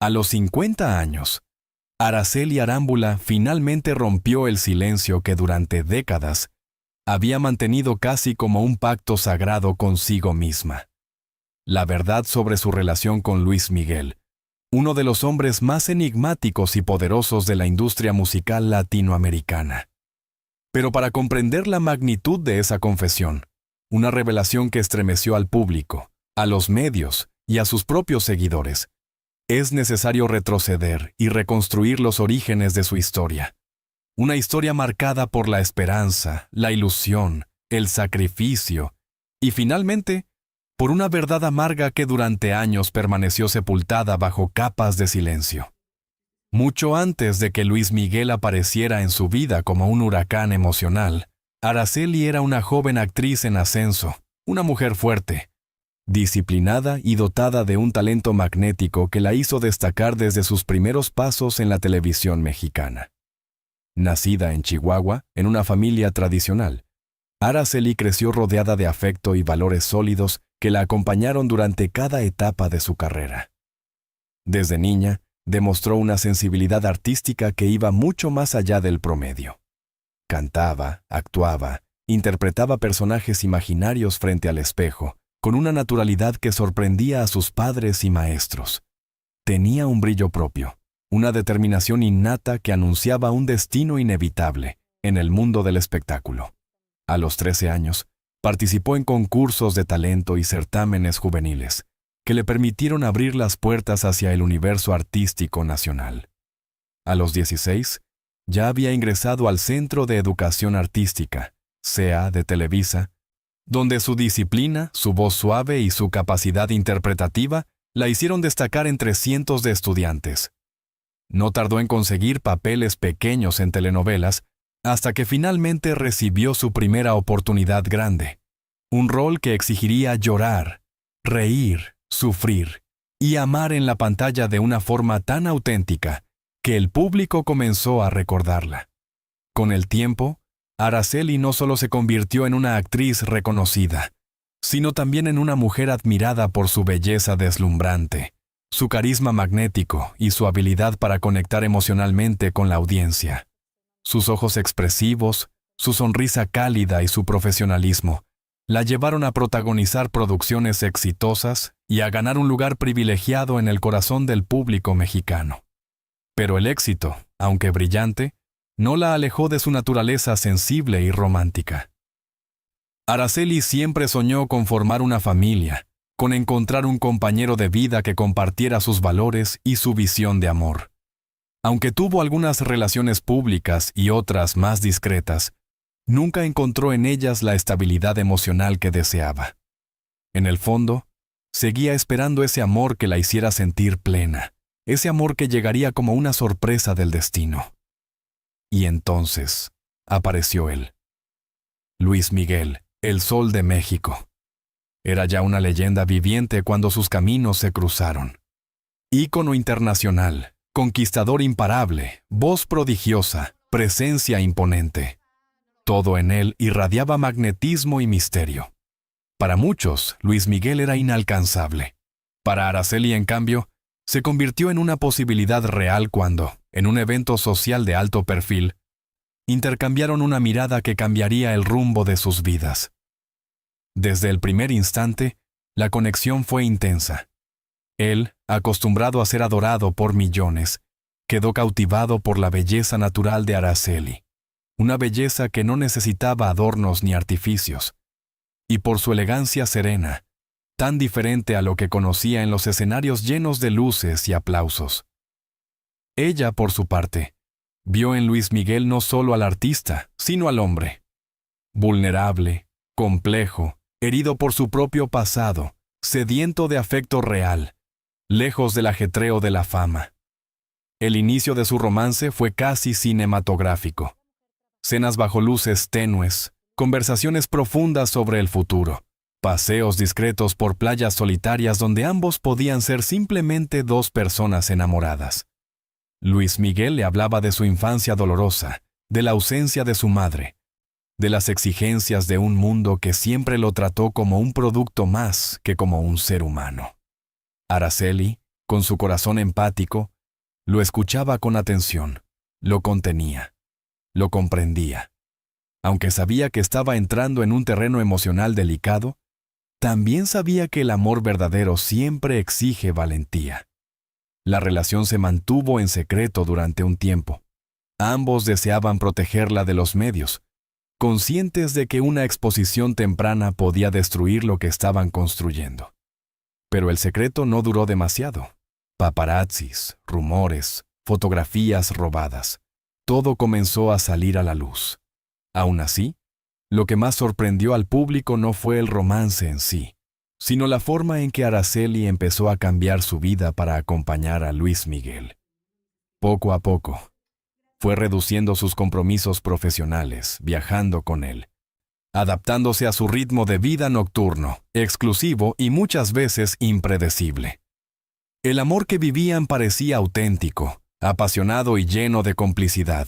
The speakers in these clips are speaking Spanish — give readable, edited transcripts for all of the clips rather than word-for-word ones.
A los 50 años, Araceli Arámbula finalmente rompió el silencio que durante décadas había mantenido casi como un pacto sagrado consigo misma. La verdad sobre su relación con Luis Miguel, uno de los hombres más enigmáticos y poderosos de la industria musical latinoamericana. Pero para comprender la magnitud de esa confesión, una revelación que estremeció al público, a los medios y a sus propios seguidores, es necesario retroceder y reconstruir los orígenes de su historia. Una historia marcada por la esperanza, la ilusión, el sacrificio y, finalmente, por una verdad amarga que durante años permaneció sepultada bajo capas de silencio. Mucho antes de que Luis Miguel apareciera en su vida como un huracán emocional, Araceli era una joven actriz en ascenso, una mujer fuerte, disciplinada y dotada de un talento magnético que la hizo destacar desde sus primeros pasos en la televisión mexicana. Nacida en Chihuahua, en una familia tradicional, Araceli creció rodeada de afecto y valores sólidos que la acompañaron durante cada etapa de su carrera. Desde niña, demostró una sensibilidad artística que iba mucho más allá del promedio. Cantaba, actuaba, interpretaba personajes imaginarios frente al espejo, con una naturalidad que sorprendía a sus padres y maestros. Tenía un brillo propio, una determinación innata que anunciaba un destino inevitable en el mundo del espectáculo. A los 13 años, participó en concursos de talento y certámenes juveniles, que le permitieron abrir las puertas hacia el universo artístico nacional. A los 16, ya había ingresado al Centro de Educación Artística, CEA de Televisa, donde su disciplina, su voz suave y su capacidad interpretativa la hicieron destacar entre cientos de estudiantes. No tardó en conseguir papeles pequeños en telenovelas hasta que finalmente recibió su primera oportunidad grande, un rol que exigiría llorar, reír, sufrir y amar en la pantalla de una forma tan auténtica que el público comenzó a recordarla. Con el tiempo, Araceli no solo se convirtió en una actriz reconocida, sino también en una mujer admirada por su belleza deslumbrante, su carisma magnético y su habilidad para conectar emocionalmente con la audiencia. Sus ojos expresivos, su sonrisa cálida y su profesionalismo la llevaron a protagonizar producciones exitosas y a ganar un lugar privilegiado en el corazón del público mexicano. Pero el éxito, aunque brillante, no la alejó de su naturaleza sensible y romántica. Araceli siempre soñó con formar una familia, con encontrar un compañero de vida que compartiera sus valores y su visión de amor. Aunque tuvo algunas relaciones públicas y otras más discretas, nunca encontró en ellas la estabilidad emocional que deseaba. En el fondo, seguía esperando ese amor que la hiciera sentir plena, ese amor que llegaría como una sorpresa del destino. Y entonces apareció él. Luis Miguel, el Sol de México. Era ya una leyenda viviente cuando sus caminos se cruzaron. Ícono internacional, conquistador imparable, voz prodigiosa, presencia imponente. Todo en él irradiaba magnetismo y misterio. Para muchos, Luis Miguel era inalcanzable. Para Araceli, en cambio, se convirtió en una posibilidad real cuando, en un evento social de alto perfil, intercambiaron una mirada que cambiaría el rumbo de sus vidas. Desde el primer instante, la conexión fue intensa. Él, acostumbrado a ser adorado por millones, quedó cautivado por la belleza natural de Araceli, una belleza que no necesitaba adornos ni artificios, y por su elegancia serena, tan diferente a lo que conocía en los escenarios llenos de luces y aplausos. Ella, por su parte, vio en Luis Miguel no solo al artista, sino al hombre. Vulnerable, complejo, herido por su propio pasado, sediento de afecto real, lejos del ajetreo de la fama. El inicio de su romance fue casi cinematográfico. Cenas bajo luces tenues, conversaciones profundas sobre el futuro, paseos discretos por playas solitarias donde ambos podían ser simplemente dos personas enamoradas. Luis Miguel le hablaba de su infancia dolorosa, de la ausencia de su madre, de las exigencias de un mundo que siempre lo trató como un producto más que como un ser humano. Araceli, Con su corazón empático, lo escuchaba con atención, lo contenía, lo comprendía. Aunque sabía que estaba entrando en un terreno emocional delicado, también sabía que el amor verdadero siempre exige valentía. La relación se mantuvo en secreto durante un tiempo. Ambos deseaban protegerla de los medios, conscientes de que una exposición temprana podía destruir lo que estaban construyendo. Pero el secreto no duró demasiado. Paparazzis, rumores, fotografías robadas. Todo comenzó a salir a la luz. Aún así, lo que más sorprendió al público no fue el romance en sí, sino la forma en que Araceli empezó a cambiar su vida para acompañar a Luis Miguel. Poco a poco, fue reduciendo sus compromisos profesionales, viajando con él, adaptándose a su ritmo de vida nocturno, exclusivo y muchas veces impredecible. El amor que vivían parecía auténtico, apasionado y lleno de complicidad.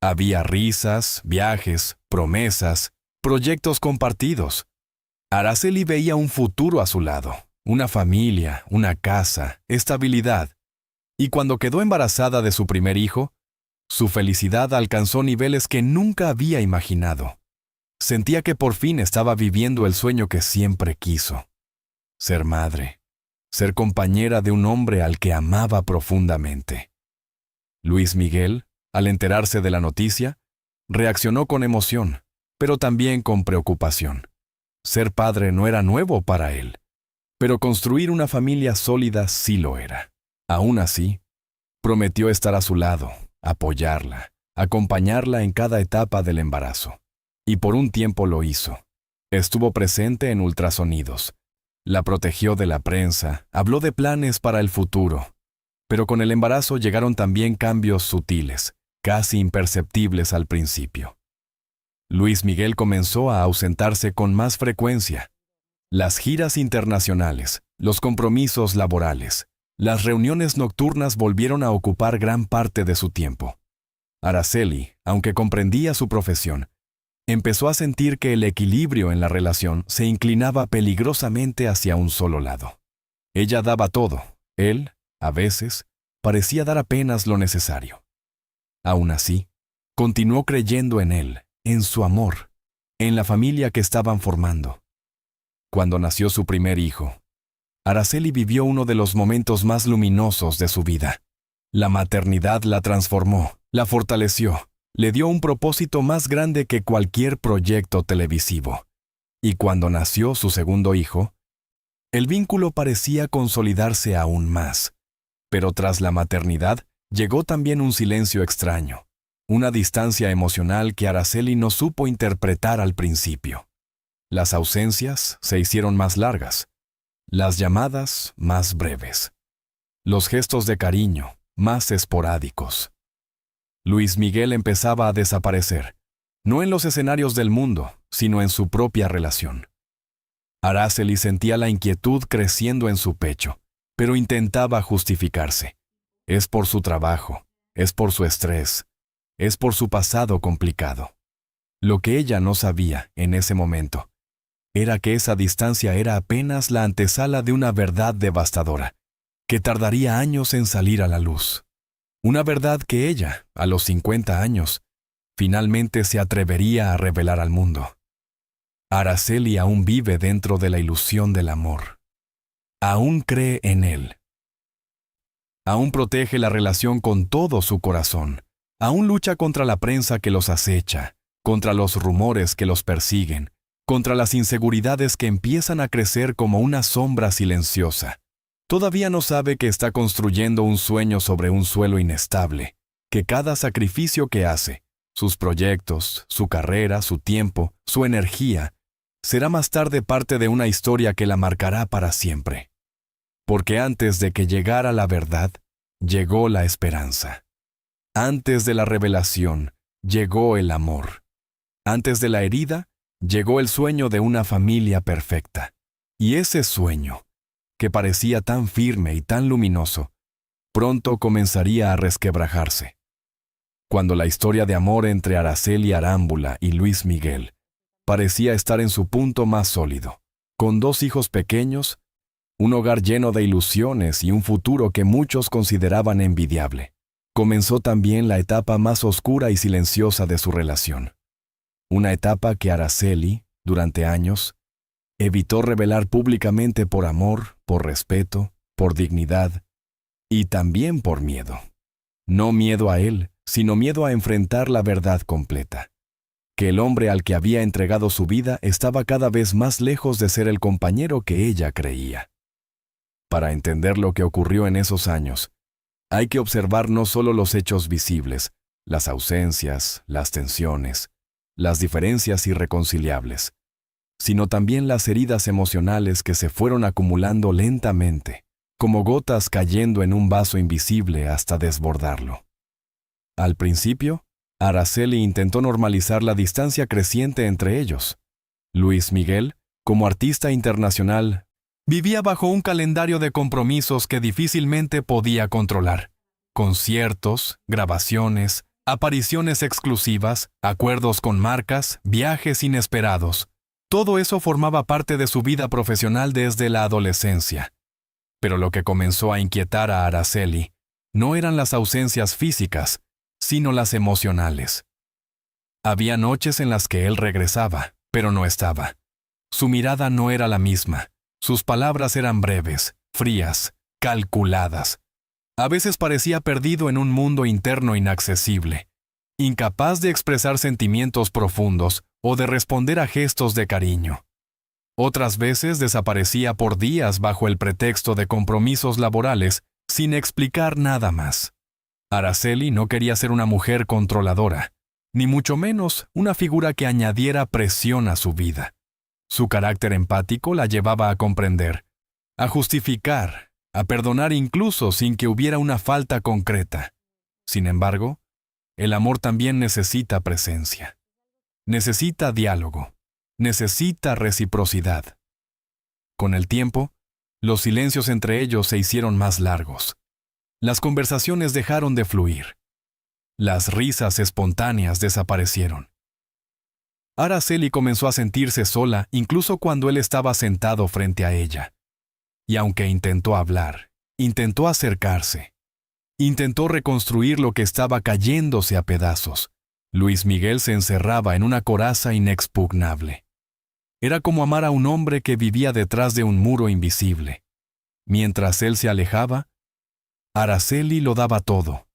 Había risas, viajes, promesas, proyectos compartidos. Araceli veía un futuro a su lado, una familia, una casa, estabilidad. Y cuando quedó embarazada de su primer hijo, su felicidad alcanzó niveles que nunca había imaginado. Sentía que por fin estaba viviendo el sueño que siempre quiso: ser madre, ser compañera de un hombre al que amaba profundamente. Luis Miguel, al enterarse de la noticia, reaccionó con emoción, pero también con preocupación. Ser padre no era nuevo para él, pero construir una familia sólida sí lo era. Aún así, prometió estar a su lado, apoyarla, acompañarla en cada etapa del embarazo. Y por un tiempo lo hizo. Estuvo presente en ultrasonidos. La protegió de la prensa, habló de planes para el futuro. Pero con el embarazo llegaron también cambios sutiles, casi imperceptibles al principio. Luis Miguel comenzó a ausentarse con más frecuencia. Las giras internacionales, los compromisos laborales, las reuniones nocturnas volvieron a ocupar gran parte de su tiempo. Araceli, aunque comprendía su profesión, empezó a sentir que el equilibrio en la relación se inclinaba peligrosamente hacia un solo lado. Ella daba todo, él, a veces, parecía dar apenas lo necesario. Aún así, continuó creyendo en él, en su amor, en la familia que estaban formando. Cuando nació su primer hijo, Araceli vivió uno de los momentos más luminosos de su vida. La maternidad la transformó, la fortaleció, le dio un propósito más grande que cualquier proyecto televisivo. Y cuando nació su segundo hijo, el vínculo parecía consolidarse aún más. Pero tras la maternidad, llegó también un silencio extraño, una distancia emocional que Araceli no supo interpretar al principio. Las ausencias se hicieron más largas, las llamadas más breves, los gestos de cariño más esporádicos. Luis Miguel empezaba a desaparecer, no en los escenarios del mundo, sino en su propia relación. Araceli sentía la inquietud creciendo en su pecho, pero intentaba justificarse. Es por su trabajo, es por su estrés, es por su pasado complicado. Lo que ella no sabía en ese momento era que esa distancia era apenas la antesala de una verdad devastadora, que tardaría años en salir a la luz. Una verdad que ella, a los 50 años, finalmente se atrevería a revelar al mundo. Araceli aún vive dentro de la ilusión del amor. Aún cree en él. Aún protege la relación con todo su corazón. Aún lucha contra la prensa que los acecha, contra los rumores que los persiguen, contra las inseguridades que empiezan a crecer como una sombra silenciosa. Todavía no sabe que está construyendo un sueño sobre un suelo inestable, que cada sacrificio que hace, sus proyectos, su carrera, su tiempo, su energía, será más tarde parte de una historia que la marcará para siempre. Porque antes de que llegara la verdad, llegó la esperanza. Antes de la revelación, llegó el amor. Antes de la herida, llegó el sueño de una familia perfecta. Y ese sueño, que parecía tan firme y tan luminoso, pronto comenzaría a resquebrajarse. Cuando la historia de amor entre Araceli Arámbula y Luis Miguel parecía estar en su punto más sólido, con 2 hijos pequeños, un hogar lleno de ilusiones y un futuro que muchos consideraban envidiable. Comenzó también la etapa más oscura y silenciosa de su relación. Una etapa que Araceli, durante años, evitó revelar públicamente por amor, por respeto, por dignidad y también por miedo. No miedo a él, sino miedo a enfrentar la verdad completa. Que el hombre al que había entregado su vida estaba cada vez más lejos de ser el compañero que ella creía. Para entender lo que ocurrió en esos años, hay que observar no solo los hechos visibles, las ausencias, las tensiones, las diferencias irreconciliables, sino también las heridas emocionales que se fueron acumulando lentamente, como gotas cayendo en un vaso invisible hasta desbordarlo. Al principio, Araceli intentó normalizar la distancia creciente entre ellos. Luis Miguel, como artista internacional, vivía bajo un calendario de compromisos que difícilmente podía controlar. Conciertos, grabaciones, apariciones exclusivas, acuerdos con marcas, viajes inesperados. Todo eso formaba parte de su vida profesional desde la adolescencia. Pero lo que comenzó a inquietar a Araceli no eran las ausencias físicas, sino las emocionales. Había noches en las que él regresaba, pero no estaba. Su mirada no era la misma. Sus palabras eran breves, frías, calculadas. A veces parecía perdido en un mundo interno inaccesible, incapaz de expresar sentimientos profundos o de responder a gestos de cariño. Otras veces desaparecía por días bajo el pretexto de compromisos laborales, sin explicar nada más. Araceli no quería ser una mujer controladora, ni mucho menos una figura que añadiera presión a su vida. Su carácter empático la llevaba a comprender, a justificar, a perdonar incluso sin que hubiera una falta concreta. Sin embargo, el amor también necesita presencia. Necesita diálogo. Necesita reciprocidad. Con el tiempo, los silencios entre ellos se hicieron más largos. Las conversaciones dejaron de fluir. Las risas espontáneas desaparecieron. Araceli comenzó a sentirse sola incluso cuando él estaba sentado frente a ella. Y aunque intentó hablar, intentó acercarse, intentó reconstruir lo que estaba cayéndose a pedazos, Luis Miguel se encerraba en una coraza inexpugnable. Era como amar a un hombre que vivía detrás de un muro invisible. Mientras él se alejaba, Araceli lo daba todo.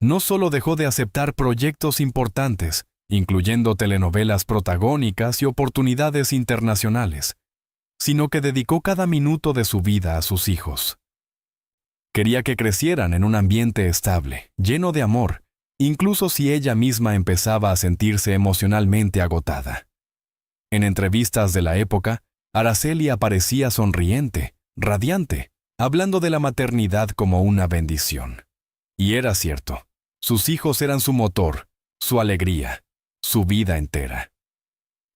No solo dejó de aceptar proyectos importantes, incluyendo telenovelas protagónicas y oportunidades internacionales, sino que dedicó cada minuto de su vida a sus hijos. Quería que crecieran en un ambiente estable, lleno de amor, incluso si ella misma empezaba a sentirse emocionalmente agotada. En entrevistas de la época, Araceli aparecía sonriente, radiante, hablando de la maternidad como una bendición. Y era cierto, sus hijos eran su motor, su alegría, su vida entera.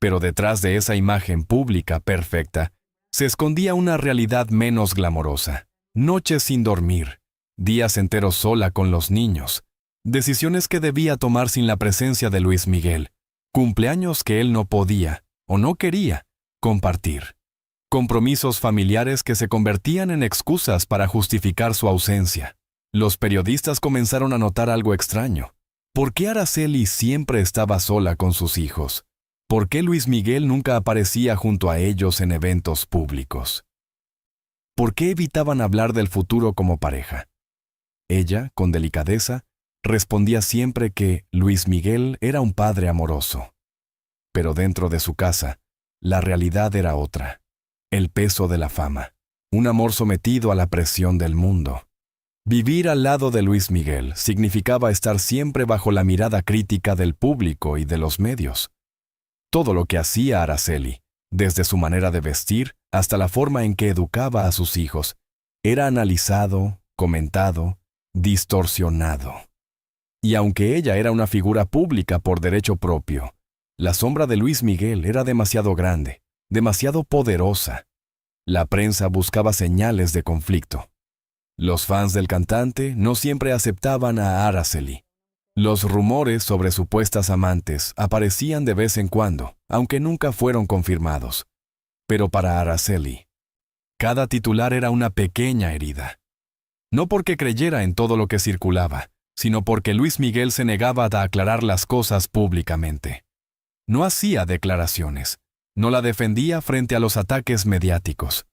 Pero detrás de esa imagen pública perfecta, se escondía una realidad menos glamorosa. Noches sin dormir, días enteros sola con los niños, decisiones que debía tomar sin la presencia de Luis Miguel, cumpleaños que él no podía, o no quería, compartir. Compromisos familiares que se convertían en excusas para justificar su ausencia. Los periodistas comenzaron a notar algo extraño. ¿Por qué Araceli siempre estaba sola con sus hijos? ¿Por qué Luis Miguel nunca aparecía junto a ellos en eventos públicos? ¿Por qué evitaban hablar del futuro como pareja? Ella, con delicadeza, respondía siempre que Luis Miguel era un padre amoroso. Pero dentro de su casa, la realidad era otra. El peso de la fama. Un amor sometido a la presión del mundo. Vivir al lado de Luis Miguel significaba estar siempre bajo la mirada crítica del público y de los medios. Todo lo que hacía Araceli, desde su manera de vestir hasta la forma en que educaba a sus hijos, era analizado, comentado, distorsionado. Y aunque ella era una figura pública por derecho propio, la sombra de Luis Miguel era demasiado grande, demasiado poderosa. La prensa buscaba señales de conflicto. Los fans del cantante no siempre aceptaban a Araceli. Los rumores sobre supuestas amantes aparecían de vez en cuando, aunque nunca fueron confirmados. Pero para Araceli, Cada titular era una pequeña herida. No porque creyera en todo lo que circulaba, sino porque Luis Miguel se negaba a aclarar las cosas públicamente. No hacía declaraciones, no la defendía frente a los ataques mediáticos.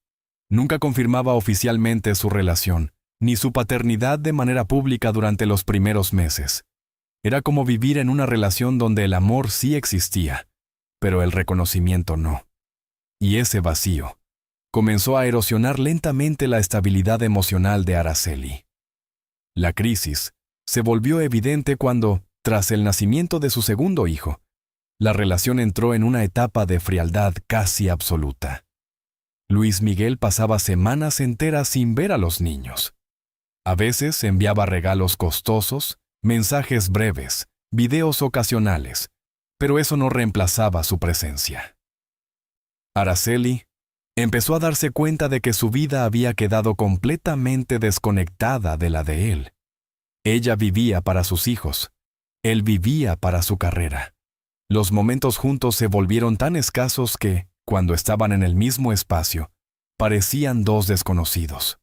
Nunca confirmaba oficialmente su relación, ni su paternidad de manera pública durante los primeros meses. Era como vivir en una relación donde el amor sí existía, pero el reconocimiento no. Y ese vacío comenzó a erosionar lentamente la estabilidad emocional de Araceli. La crisis se volvió evidente cuando, tras el nacimiento de su segundo hijo, la relación entró en una etapa de frialdad casi absoluta. Luis Miguel pasaba semanas enteras sin ver a los niños. A veces enviaba regalos costosos, mensajes breves, videos ocasionales, pero eso no reemplazaba su presencia. Araceli empezó a darse cuenta de que su vida había quedado completamente desconectada de la de él. Ella vivía para sus hijos. Él vivía para su carrera. Los momentos juntos se volvieron tan escasos que, cuando estaban en el mismo espacio, parecían dos desconocidos.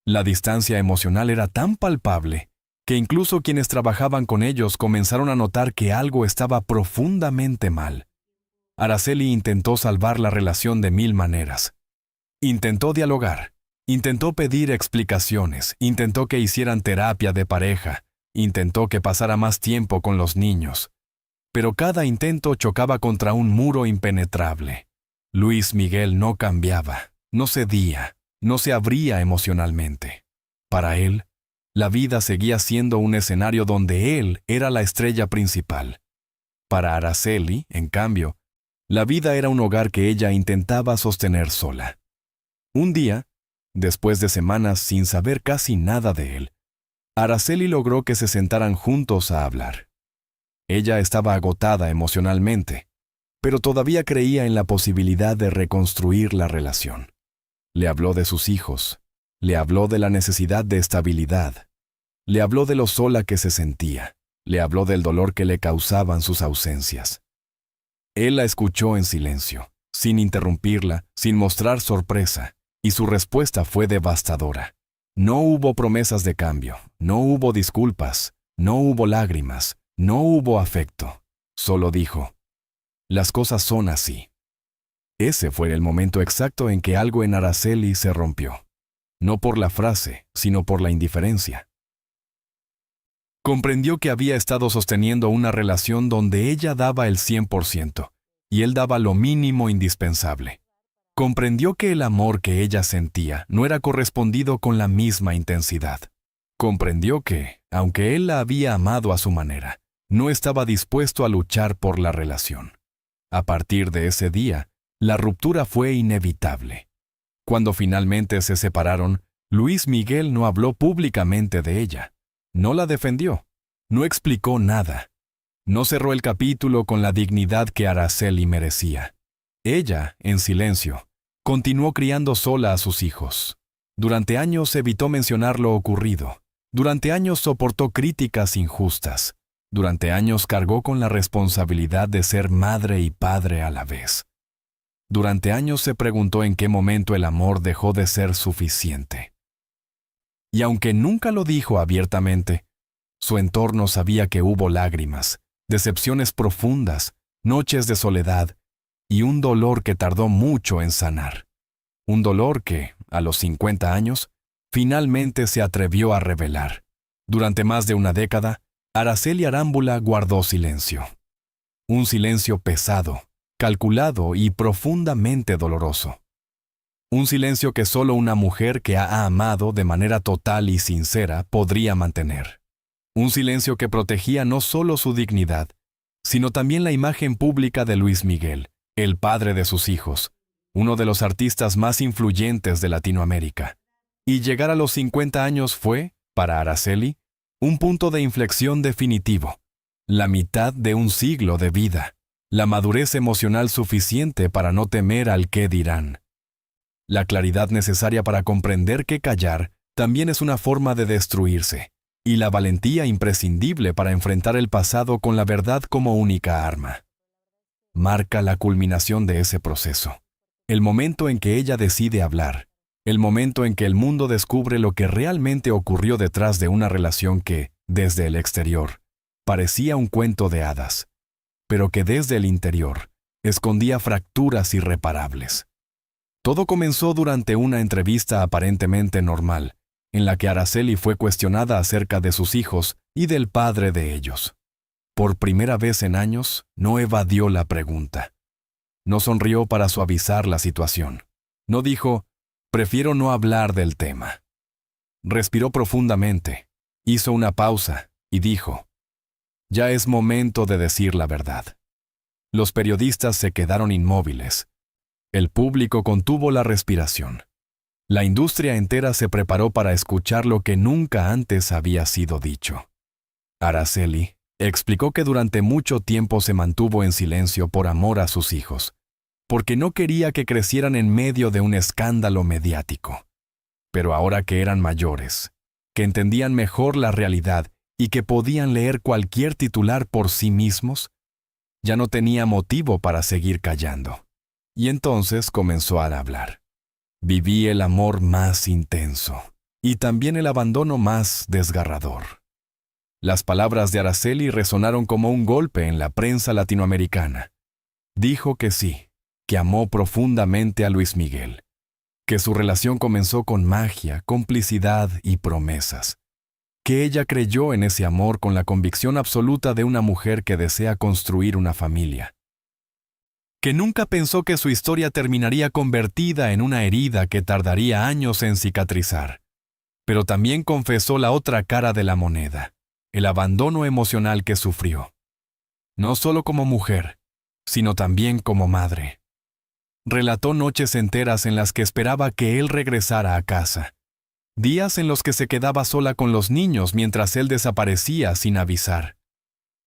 La distancia emocional era tan palpable que incluso quienes trabajaban con ellos comenzaron a notar que algo estaba profundamente mal. Araceli intentó salvar la relación de 1000 maneras. Intentó dialogar, intentó pedir explicaciones, intentó que hicieran terapia de pareja, intentó que pasara más tiempo con los niños. Pero cada intento chocaba contra un muro impenetrable. Luis Miguel no cambiaba, no cedía, no se abría emocionalmente. Para él, la vida seguía siendo un escenario donde él era la estrella principal. Para Araceli, en cambio, la vida era un hogar que ella intentaba sostener sola. Un día, después de semanas sin saber casi nada de él, Araceli logró que se sentaran juntos a hablar. Ella estaba agotada emocionalmente, pero todavía creía en la posibilidad de reconstruir la relación. Le habló de sus hijos, le habló de la necesidad de estabilidad, le habló de lo sola que se sentía, le habló del dolor que le causaban sus ausencias. Él la escuchó en silencio, sin interrumpirla, sin mostrar sorpresa, y su respuesta fue devastadora. No hubo promesas de cambio, no hubo disculpas, no hubo lágrimas, no hubo afecto. Solo dijo, las cosas son así. Ese fue el momento exacto en que algo en Araceli se rompió. No por la frase, sino por la indiferencia. Comprendió que había estado sosteniendo una relación donde ella daba el 100% y él daba lo mínimo indispensable. Comprendió que el amor que ella sentía no era correspondido con la misma intensidad. Comprendió que, aunque él la había amado a su manera, no estaba dispuesto a luchar por la relación. A partir de ese día, la ruptura fue inevitable. Cuando finalmente se separaron, Luis Miguel no habló públicamente de ella. No la defendió. No explicó nada. No cerró el capítulo con la dignidad que Araceli merecía. Ella, en silencio, continuó criando sola a sus hijos. Durante años evitó mencionar lo ocurrido. Durante años soportó críticas injustas. Durante años cargó con la responsabilidad de ser madre y padre a la vez. Durante años se preguntó en qué momento el amor dejó de ser suficiente. Y aunque nunca lo dijo abiertamente, su entorno sabía que hubo lágrimas, decepciones profundas, noches de soledad y un dolor que tardó mucho en sanar. Un dolor que, a los 50 años, finalmente se atrevió a revelar. Durante más de una década, Araceli Arámbula guardó silencio. Un silencio pesado, calculado y profundamente doloroso. Un silencio que solo una mujer que ha amado de manera total y sincera podría mantener. Un silencio que protegía no solo su dignidad, sino también la imagen pública de Luis Miguel, el padre de sus hijos, uno de los artistas más influyentes de Latinoamérica. Y llegar a los 50 años fue, para Araceli, un punto de inflexión definitivo, la mitad de un siglo de vida, la madurez emocional suficiente para no temer al qué dirán. La claridad necesaria para comprender que callar también es una forma de destruirse, y la valentía imprescindible para enfrentar el pasado con la verdad como única arma. Marca la culminación de ese proceso, el momento en que ella decide hablar, El momento en que el mundo descubre lo que realmente ocurrió detrás de una relación que, desde el exterior, parecía un cuento de hadas, pero que desde el interior escondía fracturas irreparables. Todo comenzó durante una entrevista aparentemente normal, en la que Araceli fue cuestionada acerca de sus hijos y del padre de ellos. Por primera vez en años, no evadió la pregunta. No sonrió para suavizar la situación. No dijo, prefiero no hablar del tema. Respiró profundamente, hizo una pausa y dijo, ya es momento de decir la verdad. Los periodistas se quedaron inmóviles. El público contuvo la respiración. La industria entera se preparó para escuchar lo que nunca antes había sido dicho. Araceli explicó que durante mucho tiempo se mantuvo en silencio por amor a sus hijos, porque no quería que crecieran en medio de un escándalo mediático. Pero ahora que eran mayores, que entendían mejor la realidad y que podían leer cualquier titular por sí mismos, ya no tenía motivo para seguir callando. Y entonces comenzó a hablar. Viví el amor más intenso y también el abandono más desgarrador. Las palabras de Araceli resonaron como un golpe en la prensa latinoamericana. Dijo que sí, que amó profundamente a Luis Miguel, que su relación comenzó con magia, complicidad y promesas, que ella creyó en ese amor con la convicción absoluta de una mujer que desea construir una familia, que nunca pensó que su historia terminaría convertida en una herida que tardaría años en cicatrizar. Pero también confesó la otra cara de la moneda, el abandono emocional que sufrió. No solo como mujer, sino también como madre. Relató noches enteras en las que esperaba que él regresara a casa. Días en los que se quedaba sola con los niños mientras él desaparecía sin avisar.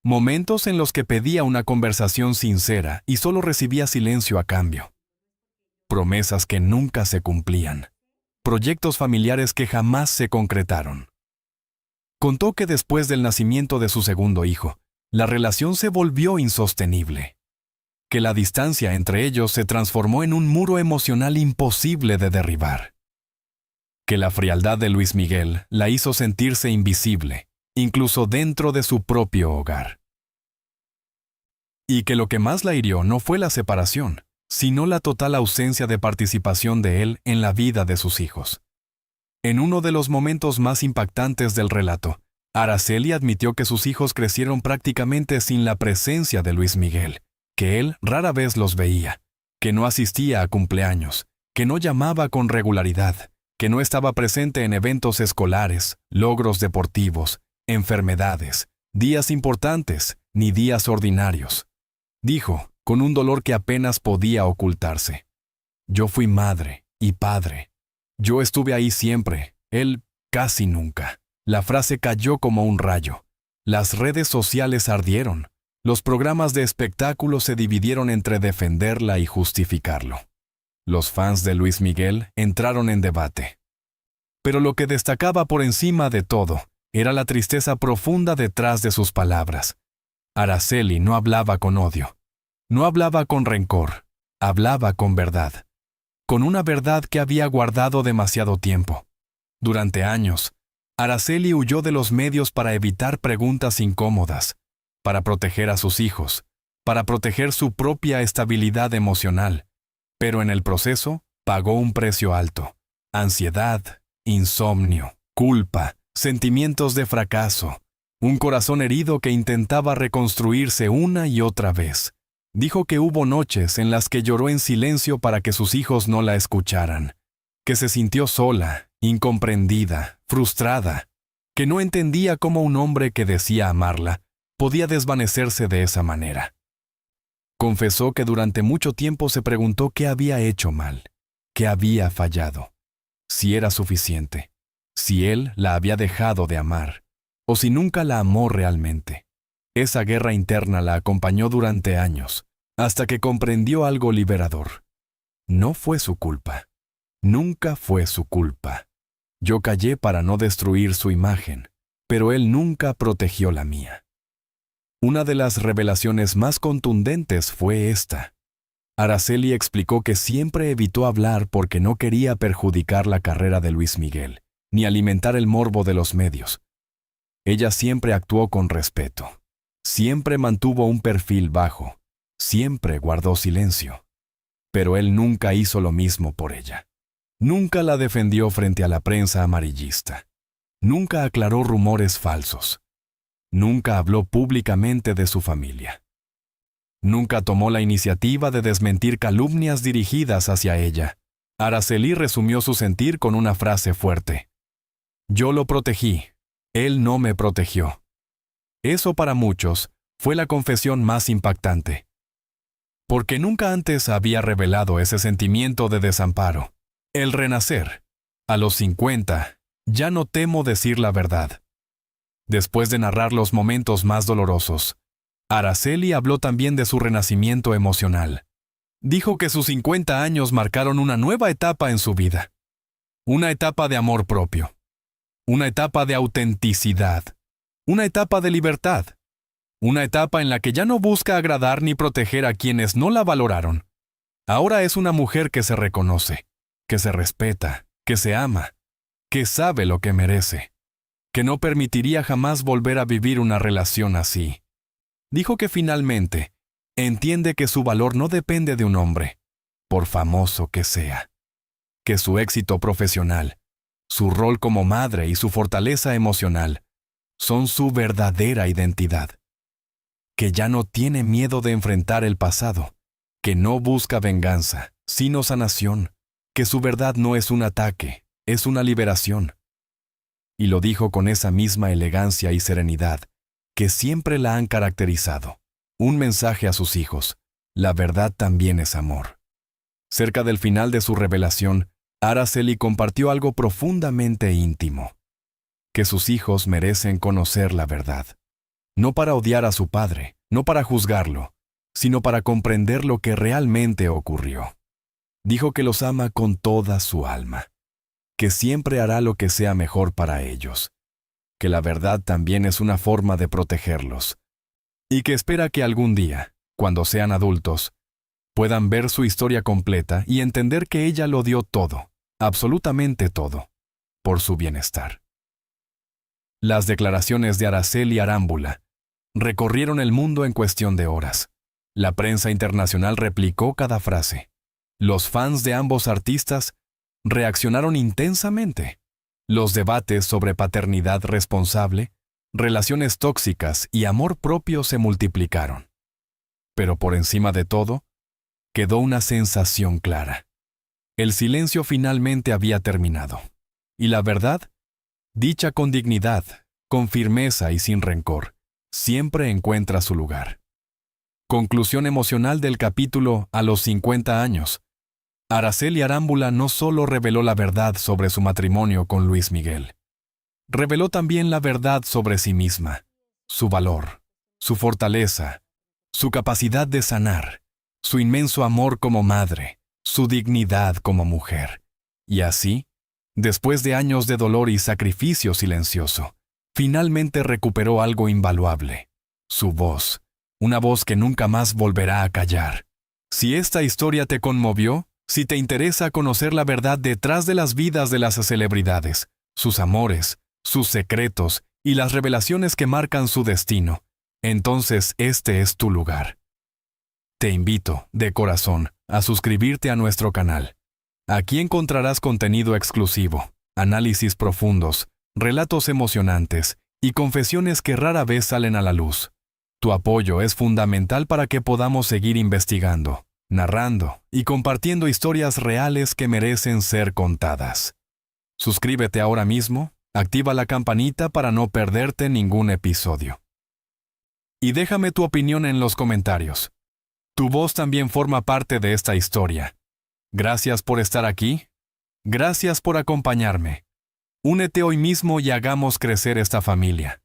Momentos en los que pedía una conversación sincera y solo recibía silencio a cambio. Promesas que nunca se cumplían. Proyectos familiares que jamás se concretaron. Contó que después del nacimiento de su segundo hijo, la relación se volvió insostenible. Que la distancia entre ellos se transformó en un muro emocional imposible de derribar. Que la frialdad de Luis Miguel la hizo sentirse invisible, incluso dentro de su propio hogar. Y que lo que más la hirió no fue la separación, sino la total ausencia de participación de él en la vida de sus hijos. En uno de los momentos más impactantes del relato, Araceli admitió que sus hijos crecieron prácticamente sin la presencia de Luis Miguel, que él rara vez los veía, que no asistía a cumpleaños, que no llamaba con regularidad, que no estaba presente en eventos escolares, logros deportivos, enfermedades, días importantes, ni días ordinarios. Dijo, con un dolor que apenas podía ocultarse. Yo fui madre y padre. Yo estuve ahí siempre, él casi nunca. La frase cayó como un rayo. Las redes sociales ardieron. Los programas de espectáculo se dividieron entre defenderla y justificarlo. Los fans de Luis Miguel entraron en debate. Pero lo que destacaba por encima de todo era la tristeza profunda detrás de sus palabras. Araceli no hablaba con odio. No hablaba con rencor. Hablaba con verdad. Con una verdad que había guardado demasiado tiempo. Durante años, Araceli huyó de los medios para evitar preguntas incómodas, para proteger a sus hijos, para proteger su propia estabilidad emocional. Pero en el proceso, pagó un precio alto. Ansiedad, insomnio, culpa, sentimientos de fracaso, un corazón herido que intentaba reconstruirse una y otra vez. Dijo que hubo noches en las que lloró en silencio para que sus hijos no la escucharan, que se sintió sola, incomprendida, frustrada, que no entendía cómo un hombre que decía amarla podía desvanecerse de esa manera. Confesó que durante mucho tiempo se preguntó qué había hecho mal, qué había fallado, si era suficiente, si él la había dejado de amar, o si nunca la amó realmente. Esa guerra interna la acompañó durante años, hasta que comprendió algo liberador. No fue su culpa. Nunca fue su culpa. Yo callé para no destruir su imagen, pero él nunca protegió la mía. Una de las revelaciones más contundentes fue esta. Araceli explicó que siempre evitó hablar porque no quería perjudicar la carrera de Luis Miguel, ni alimentar el morbo de los medios. Ella siempre actuó con respeto. Siempre mantuvo un perfil bajo. Siempre guardó silencio. Pero él nunca hizo lo mismo por ella. Nunca la defendió frente a la prensa amarillista. Nunca aclaró rumores falsos. Nunca habló públicamente de su familia. Nunca tomó la iniciativa de desmentir calumnias dirigidas hacia ella. Araceli resumió su sentir con una frase fuerte. Yo lo protegí. Él no me protegió. Eso para muchos fue la confesión más impactante. Porque nunca antes había revelado ese sentimiento de desamparo. El renacer. A los 50, ya no temo decir la verdad. Después de narrar los momentos más dolorosos, Araceli habló también de su renacimiento emocional. Dijo que sus 50 años marcaron una nueva etapa en su vida. Una etapa de amor propio. Una etapa de autenticidad. Una etapa de libertad. Una etapa en la que ya no busca agradar ni proteger a quienes no la valoraron. Ahora es una mujer que se reconoce, que se respeta, que se ama, que sabe lo que merece, que no permitiría jamás volver a vivir una relación así. Dijo que finalmente entiende que su valor no depende de un hombre, por famoso que sea, que su éxito profesional, su rol como madre y su fortaleza emocional son su verdadera identidad, que ya no tiene miedo de enfrentar el pasado, que no busca venganza, sino sanación, que su verdad no es un ataque, es una liberación. Y lo dijo con esa misma elegancia y serenidad que siempre la han caracterizado. Un mensaje a sus hijos: la verdad también es amor. Cerca del final de su revelación, Araceli compartió algo profundamente íntimo: que sus hijos merecen conocer la verdad. No para odiar a su padre, no para juzgarlo, sino para comprender lo que realmente ocurrió. Dijo que los ama con toda su alma, que siempre hará lo que sea mejor para ellos, que la verdad también es una forma de protegerlos, y que espera que algún día, cuando sean adultos, puedan ver su historia completa y entender que ella lo dio todo, absolutamente todo, por su bienestar. Las declaraciones de Araceli Arámbula recorrieron el mundo en cuestión de horas. La prensa internacional replicó cada frase. Los fans de ambos artistas reaccionaron intensamente. Los debates sobre paternidad responsable, relaciones tóxicas y amor propio se multiplicaron. Pero por encima de todo, quedó una sensación clara. El silencio finalmente había terminado. Y la verdad, dicha con dignidad, con firmeza y sin rencor, siempre encuentra su lugar. Conclusión emocional del capítulo A los 50 años. Araceli Arámbula no solo reveló la verdad sobre su matrimonio con Luis Miguel, reveló también la verdad sobre sí misma, su valor, su fortaleza, su capacidad de sanar, su inmenso amor como madre, su dignidad como mujer. Y así, después de años de dolor y sacrificio silencioso, finalmente recuperó algo invaluable: su voz, una voz que nunca más volverá a callar. Si esta historia te conmovió, si te interesa conocer la verdad detrás de las vidas de las celebridades, sus amores, sus secretos y las revelaciones que marcan su destino, entonces este es tu lugar. Te invito, de corazón, a suscribirte a nuestro canal. Aquí encontrarás contenido exclusivo, análisis profundos, relatos emocionantes y confesiones que rara vez salen a la luz. Tu apoyo es fundamental para que podamos seguir investigando, narrando y compartiendo historias reales que merecen ser contadas. Suscríbete ahora mismo, activa la campanita para no perderte ningún episodio. Y déjame tu opinión en los comentarios. Tu voz también forma parte de esta historia. Gracias por estar aquí. Gracias por acompañarme. Únete hoy mismo y hagamos crecer esta familia.